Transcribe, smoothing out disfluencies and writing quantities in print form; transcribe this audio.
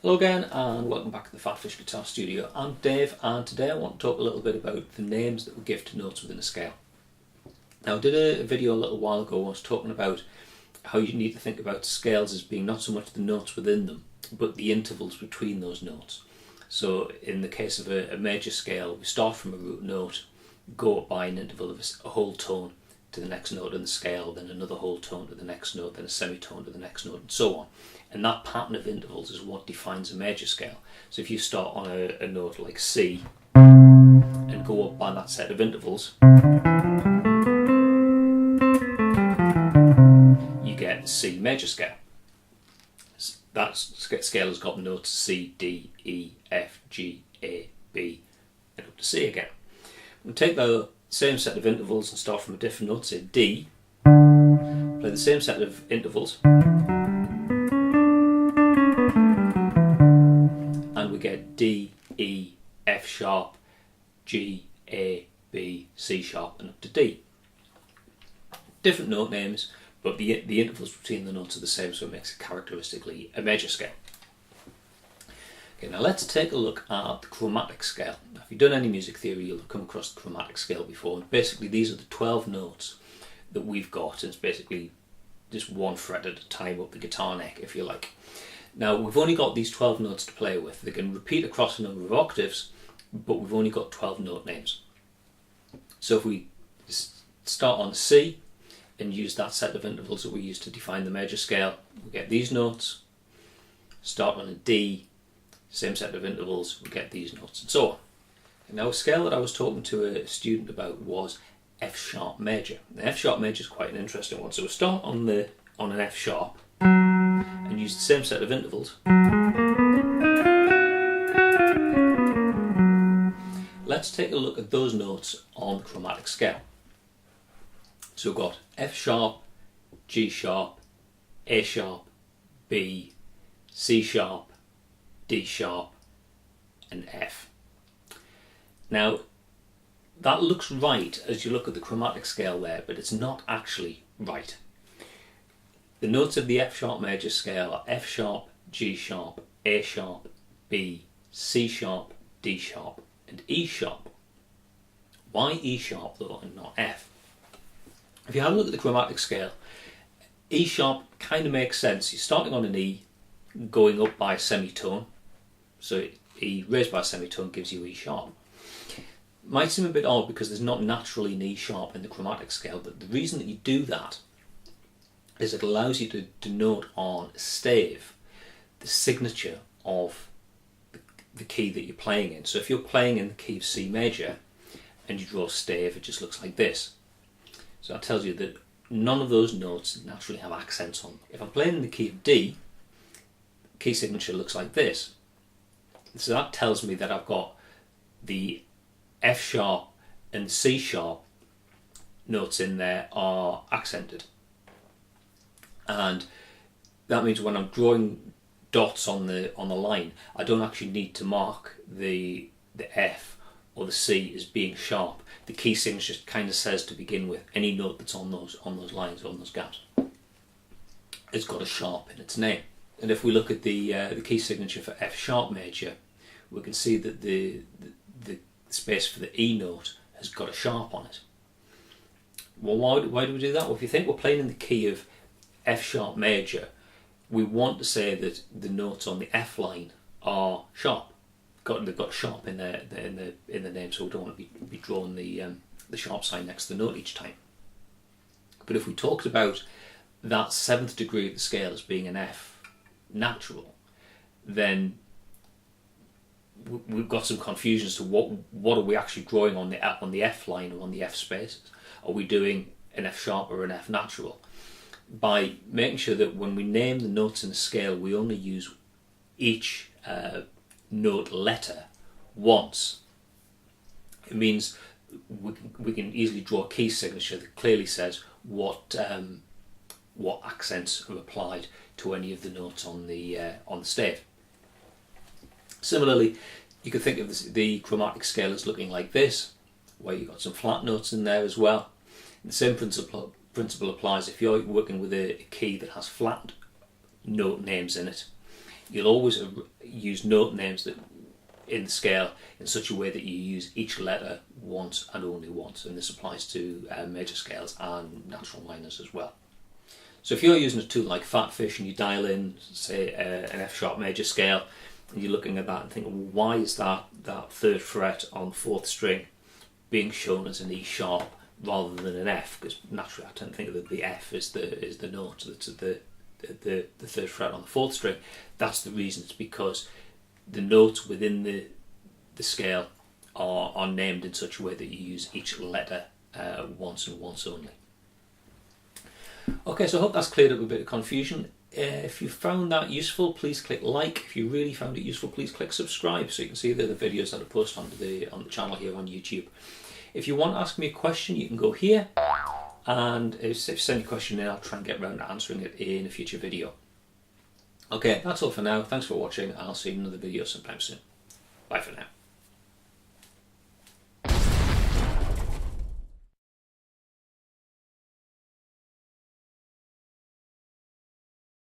Hello again and welcome back to the PhatPhish Guitar Studio. I'm Dave and today I want to talk a little bit about the names that we give to notes within a scale. Now I did a video a little while ago where I was talking about how you need to think about scales as being not so much the notes within them but the intervals between those notes. So in the case of a major scale, we start from a root note, go up by an interval of a whole tone to the next note in the scale, then another whole tone to the next note, then a semitone to the next note, and so on. And that pattern of intervals is what defines a major scale. So if you start on a note like C and go up by that set of intervals, you get the C major scale. That scale has got notes C, D, E, F, G, A, B, and up to C again. We'll take the same set of intervals and start from a different note, say D, play the same set of intervals, and we get D, E, F sharp, G, A, B, C sharp, and up to D. Different note names, but the intervals between the notes are the same, so it makes it characteristically a major scale. Okay, now let's take a look at the chromatic scale. Now, if you've done any music theory, you'll have come across the chromatic scale before. And basically, these are the 12 notes that we've got, and it's basically just one fret at a time up the guitar neck, if you like. Now, we've only got these 12 notes to play with. They can repeat across a number of octaves, but we've only got 12 note names. So if we start on C and use that set of intervals that we use to define the major scale, we get these notes. Start on a D, same set of intervals, we get these notes, and so on. And now a scale that I was talking to a student about was F sharp major. The F sharp major is quite an interesting one. So we start on an F sharp and use the same set of intervals. Let's take a look at those notes on the chromatic scale. So we've got F sharp, G sharp, A sharp, B, C sharp, D sharp, and F. Now that looks right as you look at the chromatic scale there, but it's not actually right. The notes of the F sharp major scale are F sharp, G sharp, A sharp, B, C sharp, D sharp, and E sharp. Why E sharp though and not F? If you have a look at the chromatic scale, E sharp kind of makes sense. You're starting on an E, going up by a semitone. So E raised by a semitone gives you E sharp. Might seem a bit odd because there's not naturally an E sharp in the chromatic scale, but the reason that you do that is it allows you to denote on a stave the signature of the key that you're playing in. So if you're playing in the key of C major and you draw a stave, it just looks like this. So that tells you that none of those notes naturally have accents on them. If I'm playing in the key of D, key signature looks like this. So that tells me that I've got the F sharp and C sharp notes in there are accented. And that means when I'm drawing dots on the line, I don't actually need to mark the F or the C as being sharp. The key signature kind of says to begin with any note that's on those lines, on those gaps, it's got a sharp in its name. And if we look at the key signature for F sharp major, we can see that the space for the E note has got a sharp on it. Well, why do we do that? Well, if you think we're playing in the key of F sharp major, we want to say that the notes on the F line are sharp. They've got sharp in the name, so we don't want to be drawing the sharp sign next to the note each time. But if we talked about that 7th degree of the scale as being an F natural, then we've got some confusion as to what are we actually drawing on the F line or on the F spaces. Are we doing an F sharp or an F natural? By making sure that when we name the notes in the scale, we only use each note letter once. It means we can easily draw a key signature that clearly says what accents are applied to any of the notes on the stave. Similarly, you could think of the chromatic scale as looking like this, where you've got some flat notes in there as well. And the same principle applies if you're working with a key that has flat note names in it. you'll always use note names that in the scale in such a way that you use each letter once and only once, and this applies to major scales and natural minors as well. So if you're using a tool like PhatPhish and you dial in, say, an F sharp major scale, and you're looking at that and thinking, well, why is that third fret on the fourth string being shown as an E sharp rather than an F? Because naturally I tend to think of the F as the note that's at the third fret on the fourth string. That's the reason. It's because the notes within the scale are named in such a way that you use each letter once and once only. Okay, so I hope that's cleared up a bit of confusion. If you found that useful, please click like. If you really found it useful, please click subscribe so you can see the videos that I post on the channel here on YouTube. If you want to ask me a question, you can go here, and if you send your question in, I'll try and get around to answering it in a future video. Okay, that's all for now. Thanks for watching. I'll see you in another video sometime soon. Bye for now.